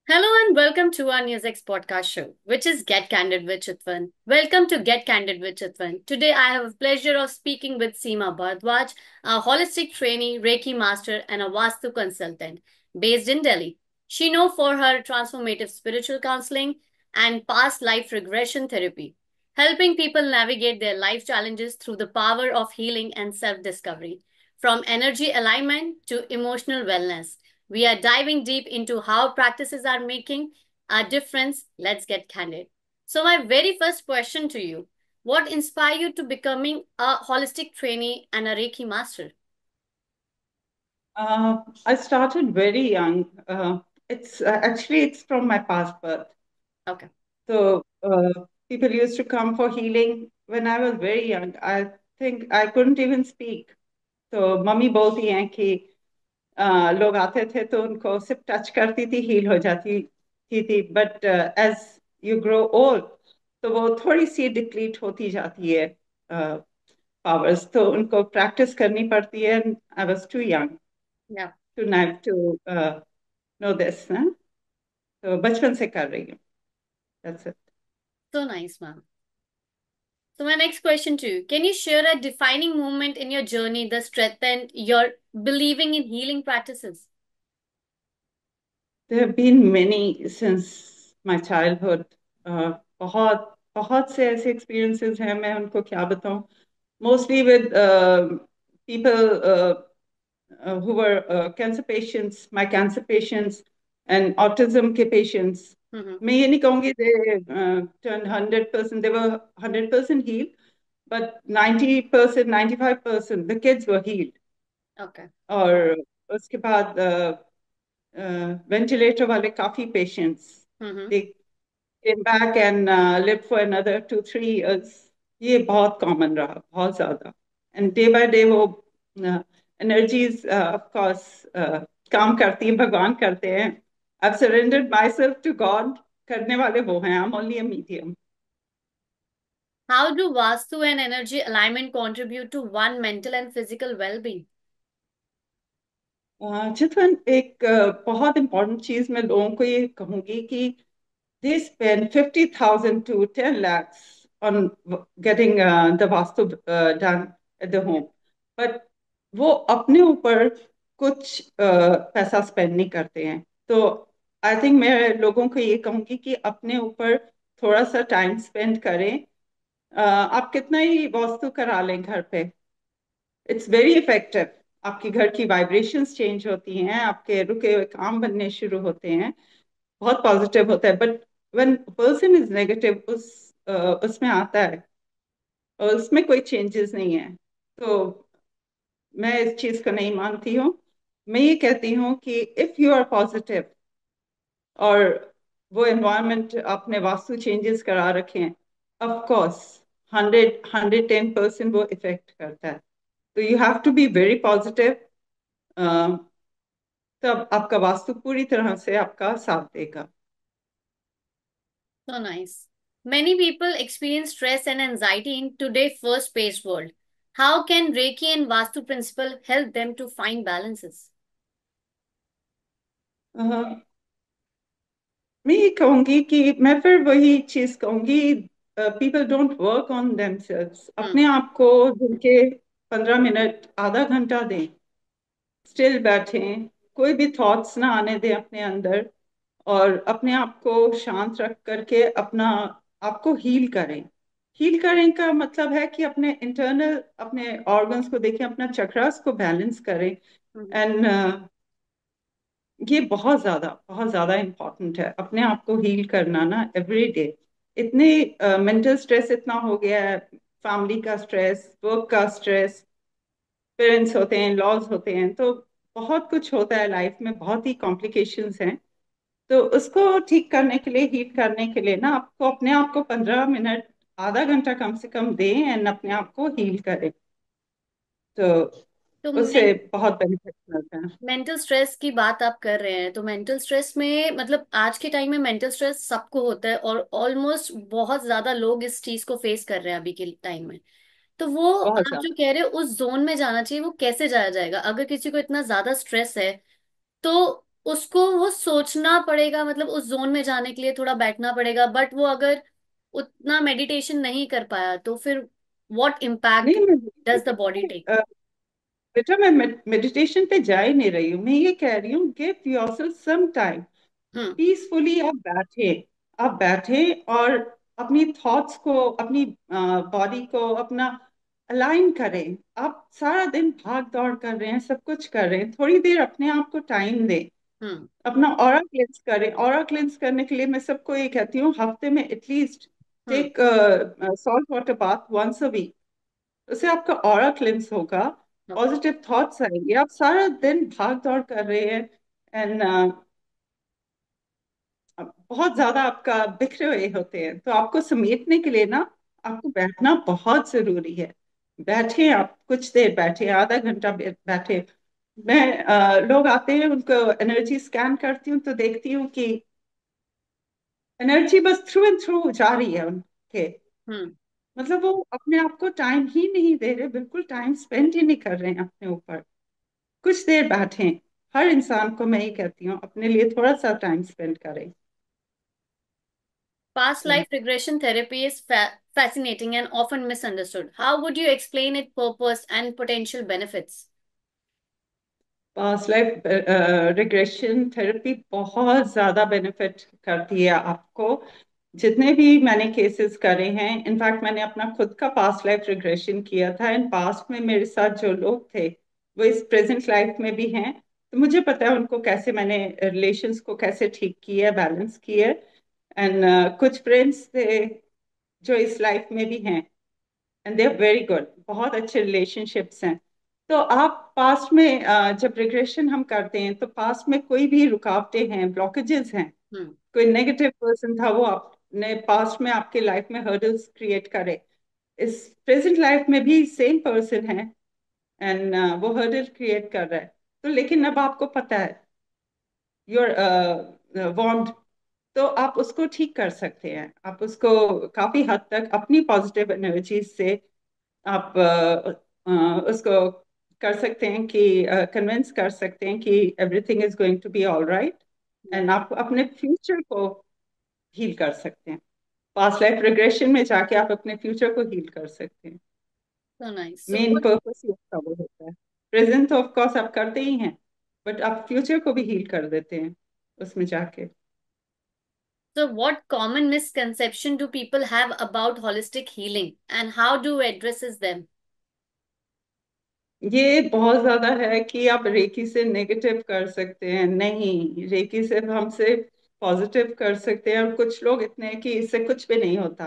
Hello and welcome to our NewsX podcast show, which is Get Candid with Chitwan. Welcome to Get Candid with Chitwan. Today I have the pleasure of speaking with Seema Bharadwaj, a holistic trainee, Reiki master, and a Vastu consultant based in Delhi. She known for her transformative spiritual counseling and past life regression therapy, helping people navigate their life challenges through the power of healing and self-discovery, from energy alignment to emotional wellness. We are diving deep into how practices are making a difference. Let's get candid. So, my very first question to you: what inspired you to becoming a holistic trainee and a Reiki master? I started very young. It's from my past birth. Okay. So people used to come for healing when I was very young. I think I couldn't even speak. तो mummy बोलती हैं कि लोग आते थे तो उनको सिर्फ टच करती थी हील हो जाती थी but as you grow old तो वो थोड़ी सी डिप्लीट होती जाती है पावर्स तो उनको प्रैक्टिस करनी पड़ती है I was too young Yeah. To know this ना तो बचपन से कर रही हूँ that's it. So nice, ma'am. So, my next question to you: can you share a defining moment in your journey that strengthened your believing in healing practices? There have been many since my childhood. बहुत बहुत से ऐसे experiences हैं मैं उनको क्या बताऊं mostly with people who were cancer patients, my cancer patients and autism के patients. Mm-hmm. मैं ये नहीं कहूँगी they turned 100%, they were 100% healed, but 90%, 95% the kids were healed. Okay. और उसके बाद वेंटिलेटर वाले काफी patients Mm-hmm. they came back and lived for another 2-3 years. ये बहुत कॉमन रहा बहुत ज्यादा एंड डे बाय डे वो एनर्जीज ऑफ कोर्स काम करती हैं भगवान करते हैं I've surrendered myself to God करने वाले वो हैं I'm only a medium. How do Vastu and energy alignment contribute to one mental and physical well being? चितवन एक बहुत इंपॉर्टेंट चीज मैं लोगों को ये कहूंगी कि they spend 50,000 to 10 lakhs on getting the vastu done at the home. But वो अपने ऊपर कुछ पैसा स्पेंड नहीं करते हैं तो आई थिंक मैं लोगों को ये कहूंगी कि अपने ऊपर थोड़ा सा टाइम स्पेंड करें आप कितना ही वास्तु करा लें घर पे इट्स वेरी इफेक्टिव आपकी घर की वाइब्रेशंस चेंज होती हैं आपके रुके हुए काम बनने शुरू होते हैं बहुत पॉजिटिव होता है but when person is negative उसमें आता है और उसमें कोई चेंजेस नहीं है तो मैं इस चीज को नहीं मानती हूँ मैं ये कहती हूँ कि इफ यू आर पॉजिटिव और वो एनवायरनमेंट आपने वास्तु चेंजेस करा रखे हैं ऑफ कोर्स 110% वो इफेक्ट करता है तो you have to be very positive तब आपका वास्तु पूरी तरह से आपका साथ देगा So nice. Many people experience stress and anxiety in today's fast-paced world. How can Reiki and Vastu principle help them to find balances? मैं ये कहूंगी कि मैं फिर वही चीज कहूंगी people don't work on themselves Hmm. अपने आप को दिन के 15 मिनट आधा घंटा दें स्टिल बैठें कोई भी थॉट्स ना आने दें अपने अंदर और अपने आप को शांत रख करके अपना आपको हील करें का मतलब है कि अपने इंटरनल अपने ऑर्गन्स को देखें अपना चक्रास को बैलेंस करें Mhm. एंड ये बहुत ज्यादा इम्पोर्टेंट है अपने आप को हील करना ना एवरी डे इतने मेंटल स्ट्रेस इतना हो गया है फैमिली का स्ट्रेस वर्क का स्ट्रेस पेरेंट्स होते हैं लॉज होते हैं तो बहुत कुछ होता है लाइफ में बहुत ही कॉम्प्लिकेशंस हैं तो उसको ठीक करने के लिए हील करने के लिए ना आपको अपने आप को 15 मिनट आधा घंटा कम से कम दें एंड अपने आप को हील करें तो तो उससे बहुत बेनिफिट मिलता है मेंटल स्ट्रेस की बात आप कर रहे हैं, तो मेंटल स्ट्रेस में मतलब आज के टाइम में मेंटल स्ट्रेस सबको होता है और ऑलमोस्ट बहुत ज्यादा लोग इस चीज को फेस कर रहे हैं अभी के टाइम में। तो वो बहुत आप जो ज्यादा कह रहे हो उस जोन में जाना चाहिए, वो कैसे जाया जाएगा अगर किसी को इतना ज्यादा स्ट्रेस है? तो उसको वो सोचना पड़ेगा, मतलब उस जोन में जाने के लिए थोड़ा बैठना पड़ेगा, बट वो अगर उतना मेडिटेशन नहीं कर पाया तो फिर व्हाट इम्पैक्ट नहीं, डज द बॉडी टेक? बेटा मैं मेडिटेशन पे जा ही नहीं रही हूँ। मैं ये कह रही हूँ, गिव योरसेल्फ सम टाइम। हम्म। पीसफुली आप बैठे और अपनी थॉट्स को, अपनी बॉडी को अपना अलाइन करें। आप सारा दिन भाग दौड़ कर रहे हैं, सब कुछ कर रहे हैं, थोड़ी देर अपने आप को टाइम दें। हम्म। अपना ऑरा क्लेंस करें। ऑरा क्लेंस करने के लिए मैं सबको ये कहती हूँ, हफ्ते में at least hmm. Take salt water bath once a week. उससे आपका ऑरा क्लेंस होगा, ओके। पॉजिटिव थॉट्स आएंगे। आप सारा दिन भाग दौड़ कर रहे हैं एंड बहुत ज्यादा आपका बिखरे हुए होते हैं, तो आपको समेटने के लिए ना आपको बैठना बहुत जरूरी है। बैठे, आप कुछ देर बैठे, आधा घंटा बैठे। मैं लोग आते हैं, उनको एनर्जी स्कैन करती हूँ तो देखती हूँ कि एनर्जी बस थ्रू एंड थ्रू जा रही है उनके। हम्म। मतलब वो अपने आप को टाइम ही नहीं दे रहे, बिल्कुल टाइम स्पेंड ही नहीं कर रहे हैं अपने ऊपर। कुछ देर बैठें। हर इंसान को मैं ये कहती हूँ, अपने लिए थोड़ा सा टाइम स्पेंड करें। Past life regression therapy is fascinating and often misunderstood. How would you explain its purpose and potential benefits? Past life regression therapy बहुत ज़्यादा बेनिफिट करती है आपको। जितने भी मैंने केसेस करे हैं, इनफैक्ट मैंने अपना खुद का पास्ट लाइफ रिग्रेशन किया था। इन पास्ट में मेरे साथ जो लोग थे वो इस प्रेजेंट लाइफ में भी हैं, तो मुझे पता है उनको कैसे मैंने रिलेशंस को कैसे ठीक किया, बैलेंस किया। एंड कुछ फ्रेंड्स थे जो इस लाइफ में भी हैं, and they are very good, बहुत अच्छे रिलेशनशिप्स हैं। तो आप पास्ट में जब रिग्रेशन हम करते हैं तो पास्ट में कोई भी रुकावटें हैं, ब्लॉकेजेस हैं, Hmm. कोई नेगेटिव पर्सन था, वो आपने पास्ट में आपके लाइफ में हर्डल्स क्रिएट करे, इस प्रेजेंट लाइफ में भी सेम पर्सन है एंड वो हर्डल क्रिएट कर रहा है। तो लेकिन अब आपको पता है योर वार्म्ड, तो आप उसको ठीक कर सकते हैं। आप उसको काफी हद तक अपनी पॉजिटिव एनर्जी से आप उसको कर सकते हैं कि कन्विंस कर सकते हैं कि everything is going to be all right. Yeah. And आप अपने फ्यूचर को हील कर सकते हैं। पास्ट लाइफ रिग्रेशन में जाके आप अपने फ्यूचर को हील कर सकते हैं। So nice. मेन पर्पस ही उसका वो होता है। प्रेजेंट तो ऑफ कोर्स आप करते ही हैं, बट आप फ्यूचर को भी हील कर देते हैं उसमें जाके। So what common misconception do people have about holistic healing and how do addresses them? ये बहुत ज्यादा है कि आप रेकी से नेगेटिव कर सकते हैं, नहीं, रेकी से हम सिर्फ पॉजिटिव कर सकते हैं। और कुछ लोग इतने हैं कि इससे कुछ भी नहीं होता,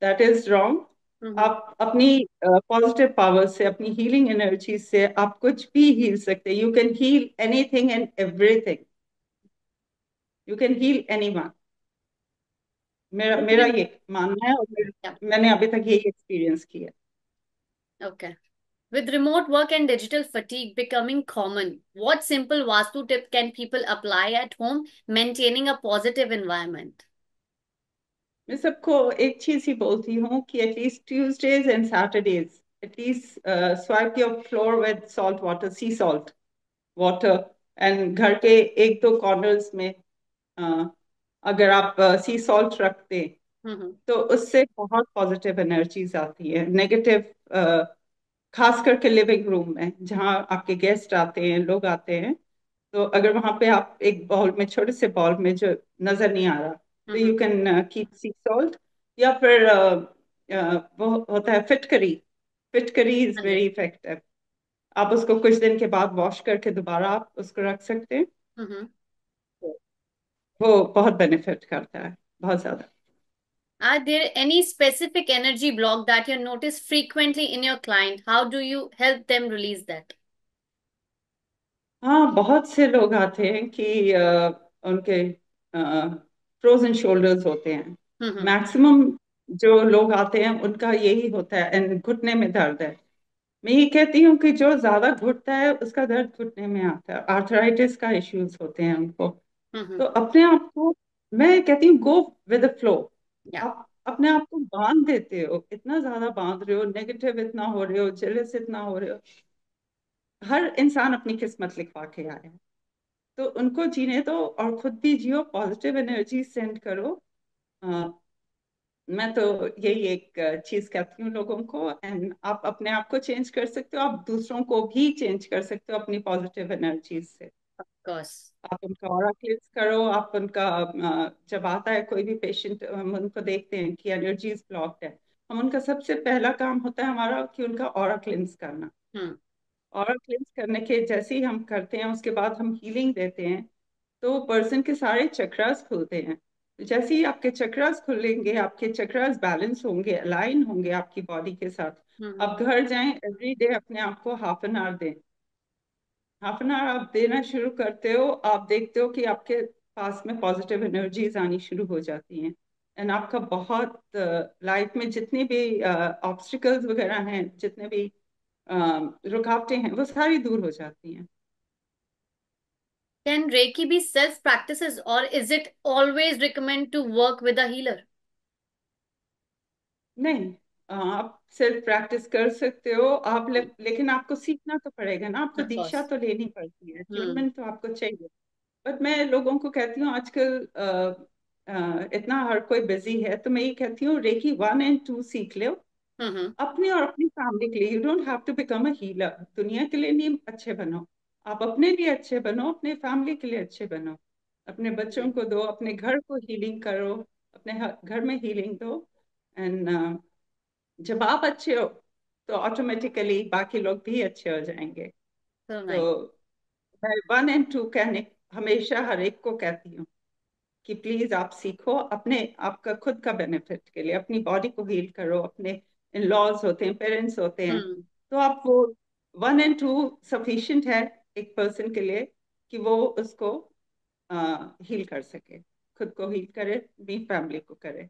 दैट इज रॉन्ग। Mm-hmm. आप अपनी पॉजिटिव पावर से, अपनी हीलिंग एनर्जी से आप कुछ भी हील सकते हैं। You can heal anything and everything. You can heal anyone. मेरा मेरा ये मानना है, और Yeah. मैंने अभी तक यही एक्सपीरियंस किया है। Okay. With remote work and digital fatigue becoming common, what simple Vastu tip can people apply at home, maintaining a positive environment? मैं सबको एक चीज ही बोलती हूँ कि at least Tuesdays and Saturdays at least swipe your floor with salt water, C salt water. And घर के एक दो कॉर्नर्स में अ, अगर आप सी सॉल्ट रखते हैं Mm-hmm. तो उससे बहुत पॉजिटिव एनर्जीज आती है। नेगेटिव, खास करके लिविंग रूम में जहाँ आपके गेस्ट आते हैं, लोग आते हैं, तो अगर वहां पे आप एक बाउल में, छोटे से बाउल में जो नजर नहीं आ रहा, तो Mm-hmm. You can keep C salt. या फिर वो होता है फिटकरी। फिटकरी इज हाँ जी। Very effective. आप उसको कुछ दिन के बाद वॉश करके दोबारा आप उसको रख सकते हैं, Mm-hmm. तो वो बहुत बेनिफिट करता है, बहुत ज्यादा। Are there any specific energy block that you notice frequently in your client? How do you help them release that? हाँ, बहुत से लोग आते हैं कि उनके फ्रोजन शोल्डर्स होते हैं। Mm-hmm. मैक्सिमम जो लोग आते हैं उनका यही होता है, एंड घुटने में दर्द है। मैं ये कहती हूँ कि जो ज्यादा घुटता है उसका दर्द घुटने में आता है, आर्थराइटिस का इश्यूज होते हैं उनको। Mm-hmm. तो अपने आप को, मैं कहती हूँ, go with the flow. Yeah. आप अपने आप को बांध देते हो, इतना ज्यादा बांध रहे हो, नेगेटिव इतना हो रहे हो, जेलस इतना हो रहे हो। हर इंसान अपनी किस्मत लिखवा के आया है। तो उनको जीने दो और खुद भी जियो, पॉजिटिव एनर्जी सेंड करो। अ, मैं तो यही एक चीज कहती हूँ लोगों को। एंड आप अपने आप को चेंज कर सकते हो, आप दूसरों को भी चेंज कर सकते हो अपनी पॉजिटिव एनर्जी से। Of course. आप उनका ऑरा क्लिंस करो। आप उनका जब आता है कोई भी पेशेंट, हम उनको देखते हैं कि एनर्जीज ब्लॉक्ड है, हम उनका सबसे पहला काम होता है हमारा कि उनका ऑरा क्लिंस करना। हम्म। ऑरा क्लिंस करने के जैसे ही हम करते हैं उसके बाद हम हीलिंग देते हैं, तो पर्सन के सारे चक्रास खुलते हैं। जैसे ही आपके चक्रास खुलेंगे, आपके चक्रास बैलेंस होंगे, अलाइन होंगे आपकी बॉडी के साथ। हम्म। आप घर जाएं, एवरी डे अपने आप को हाफ एन आवर दें। हाफ एन आवर आप देना शुरू करते हो, आप देखते हो कि आपके पास में पॉजिटिव एनर्जीज आनी शुरू हो जाती हैं। एंड आपका बहुत लाइफ में जितनी भी ऑब्स्टिकल्स वगैरह हैं, जितने भी रुकावटें हैं, वो सारी दूर हो जाती हैं। Can Reiki be self practices or is it always recommend to work with a healer? नहीं, आप सिर्फ प्रैक्टिस कर सकते हो। आप लेकिन आपको सीखना तो पड़ेगा ना, आपको Of दीक्षा course. तो लेनी पड़ती है, Hmm. ट्यूनमेंट तो आपको चाहिए। बट मैं लोगों को कहती हूँ आजकल इतना हर कोई बिजी है, तो मैं ये कहती हूँ रेकी 1 और 2 सीख लो, Mm-hmm. अपनी और अपनी फैमिली के लिए। You don't have to become a healer. दुनिया के लिए नहीं अच्छे बनो, आप अपने लिए अच्छे बनो, अपने फैमिली के लिए अच्छे बनो। अपने बच्चों को दो, अपने घर को हीलिंग करो, अपने घर में हीलिंग दो। एंड जब आप अच्छे हो तो ऑटोमेटिकली बाकी लोग भी अच्छे हो जाएंगे। So तो nice. मैं 1 और 2 कहने हमेशा हर एक को कहती हूँ कि प्लीज आप सीखो अपने आपका खुद का बेनिफिट के लिए, अपनी बॉडी को हील करो। अपने इन लॉज होते हैं, पेरेंट्स होते हैं, Hmm. तो आप वो 1 और 2 सफिशिएंट है एक पर्सन के लिए कि वो उसको हील कर सके, खुद को हील करे, अपनी फैमिली को करे।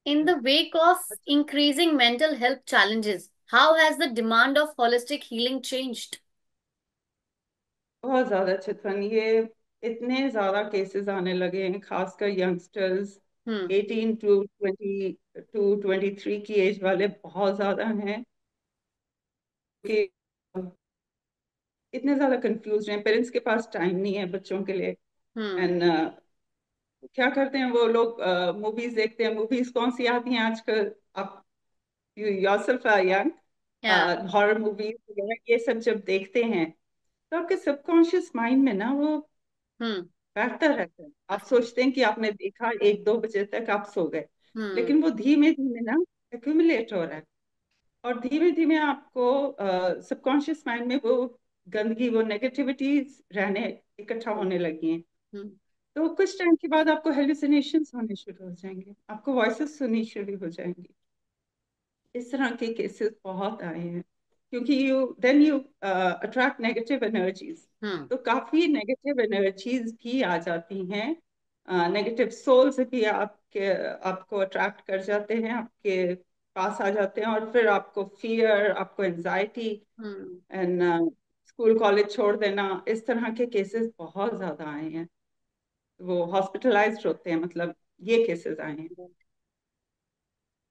In the wake of increasing mental health challenges, how has the demand of holistic healing changed? बहुत ज्यादा चितवन, ये इतने ज्यादा केसेस आने लगे हैं, खासकर यंगस्टर्स Hmm. 18 to 22 23 की एज वाले बहुत ज्यादा हैं कि इतने ज्यादा कंफ्यूज हैं। पेरेंट्स के पास टाइम नहीं है बच्चों के लिए। Hmm. एंड क्या करते हैं वो लोग, मूवीज देखते हैं। मूवीज कौन सी आती हैं आजकल? आप yourself are young, Yeah. Horror movies वगैरह ये सब जब देखते हैं, तो आपके सबकॉन्शियस माइंड में ना वो Hmm. बैठता रहता है। आप Of course. सोचते हैं कि आपने देखा, 1 2 बजे तक आप सो गए, Hmm. लेकिन वो धीमे धीमे ना एक्यूमुलेट हो रहा है। और धीमे धीमे आपको सबकॉन्शियस माइंड में वो गंदगी, वो नेगेटिविटी रहने, इकट्ठा होने लगी हैं। Hmm. तो कुछ टाइम के बाद आपको हेलुसिनेशंस होने शुरू हो जाएंगे, आपको वॉइसेस सुननी शुरू हो जाएंगी। इस तरह के केसेस बहुत आए हैं, क्योंकि you attract negative energies. Hmm. तो काफी नेगेटिव एनर्जीज भी आ जाती हैं, नेगेटिव सोल्स भी आपको अट्रैक्ट कर जाते हैं, आपके पास आ जाते हैं, और फिर आपको फियर, आपको anxiety Hmm. And school college छोड़ देना, इस तरह के केसेस बहुत ज्यादा आए हैं। वो हॉस्पिटलाइज्ड होते हैं, मतलब ये केसेस आए हैं।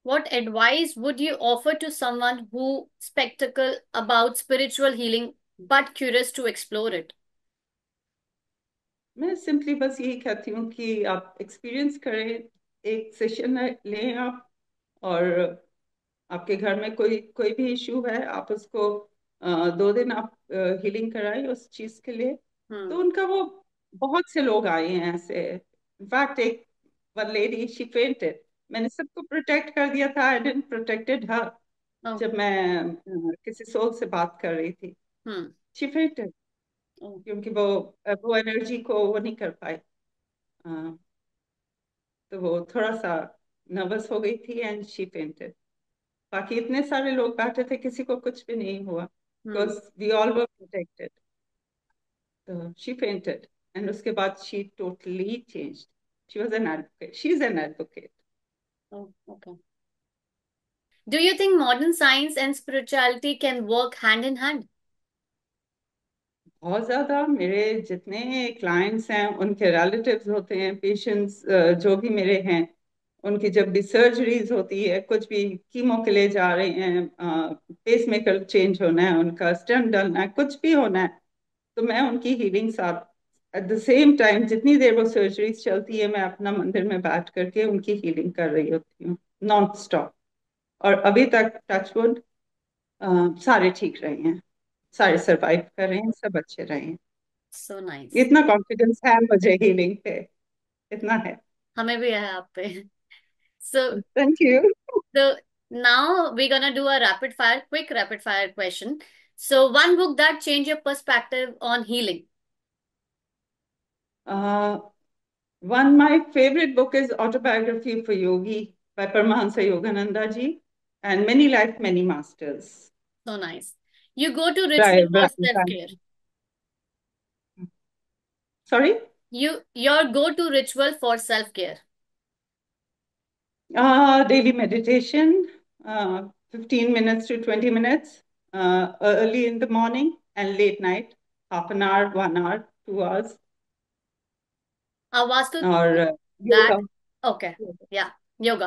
What advice would you offer to someone who spectacle about spiritual healing but curious to explore it? मैं सिंपली बस यही कहती हूँ कि आप एक्सपीरियंस करें, एक सेशन लें आप। और आपके घर में कोई कोई भी इशू है, आप उसको 2 दिन आप हीलिंग कराएं उस चीज के लिए। तो Hmm. उनका वो बहुत से लोग आए हैं ऐसे। इनफैक्ट एक वन लेडी शी फेंटेड। मैंने सबको प्रोटेक्ट कर दिया था, I didn't protected her. Oh. जब मैं किसी सोल से बात कर रही थी, Hmm. She fainted, Oh. क्योंकि वो एनर्जी को वो नहीं कर पाए। तो वो थोड़ा सा नर्वस हो गई थी एंड शी फेंटेड। बाकी इतने सारे लोग बैठे थे, किसी को कुछ भी नहीं हुआ, Hmm. Because we all were protected. तो शी फेंटेड एंड उसके बाद she totally changed. She was an advocate, she is an advocate. Oh. Okay. Do you think modern science and spirituality can work hand in hand? बहुत ज्यादा। मेरे जितने clients हैं, उनके relatives होते हैं, पेशेंट्स जो भी मेरे हैं, उनकी जब भी सर्जरीज होती है, कुछ भी कीमो के लिए जा रहे हैं, पेस मेकर चेंज होना है, उनका स्टेंट डालना है, कुछ भी होना है, तो मैं उनकी हीलिंग साथ एट द सेम टाइम जितनी देर वो सर्जरीज चलती है मैं अपना मंदिर में बैठ करके उनकी हीलिंग कर रही होती हूँ नॉन स्टॉप। और अभी तक टचवुड सारे ठीक रहे हैं, सारे सरवाइव कर रहे हैं, सब अच्छे रहे हैं। So nice. इतना कॉन्फिडेंस है मुझे हीलिंग पे, इतना है। हमें भी है आप पे। So thank you. so now we're gonna do a quick rapid fire question. So one book that changed your perspective on healing. One my favorite book is Autobiography for Yogi by Paramahansa Yogananda ji, and Many Life, Many Masters. So nice. You go to ritual Brian, for Brian, self-care. Brian. Sorry? Your go-to ritual for self-care. Daily meditation, 15 minutes to 20 minutes, early in the morning and late night, half an hour, 1 hour, 2 hours, A vastu or that yoga. okay. Yeah, yoga.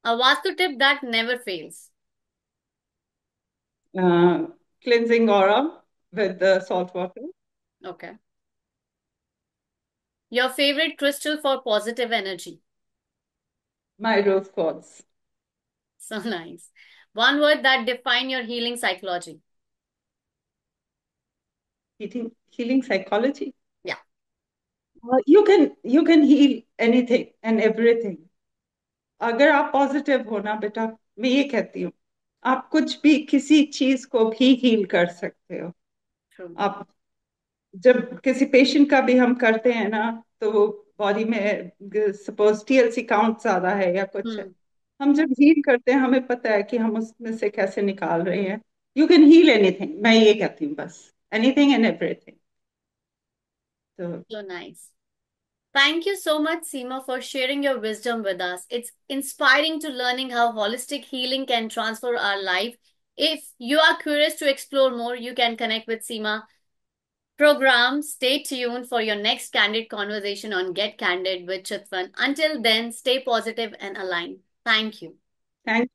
A vastu tip that never fails. Uh, Cleansing aura with the salt water. Okay. Your favorite crystal for positive energy. My rose quartz. So nice. One word that define your healing psychology. Healing psychology. Yeah. You can heal anything and everything. अगर आप positive हो ना बेटा, मैं ये कहती हूँ आप कुछ भी किसी चीज को भी हील कर सकते हो। True. आप जब किसी पेशेंट का भी हम करते हैं ना, तो वो बॉडी में सपोज टीएलसी काउंट ज्यादा है या कुछ है, Hmm. हम जब हील करते हैं हमें पता है कि हम उसमें से कैसे निकाल रहे हैं। यू कैन हील एनीथिंग, मैं ये कहती हूँ बस, एनीथिंग एंड एवरीथिंग। तो So nice. Thank you so much, Seema, for sharing your wisdom with us. It's inspiring to learning how holistic healing can transform our life. If you are curious to explore more, you can connect with Seema program. Stay tuned for your next candid conversation on Get Candid with Chitwan. Until then, stay positive and aligned. Thank you. Thank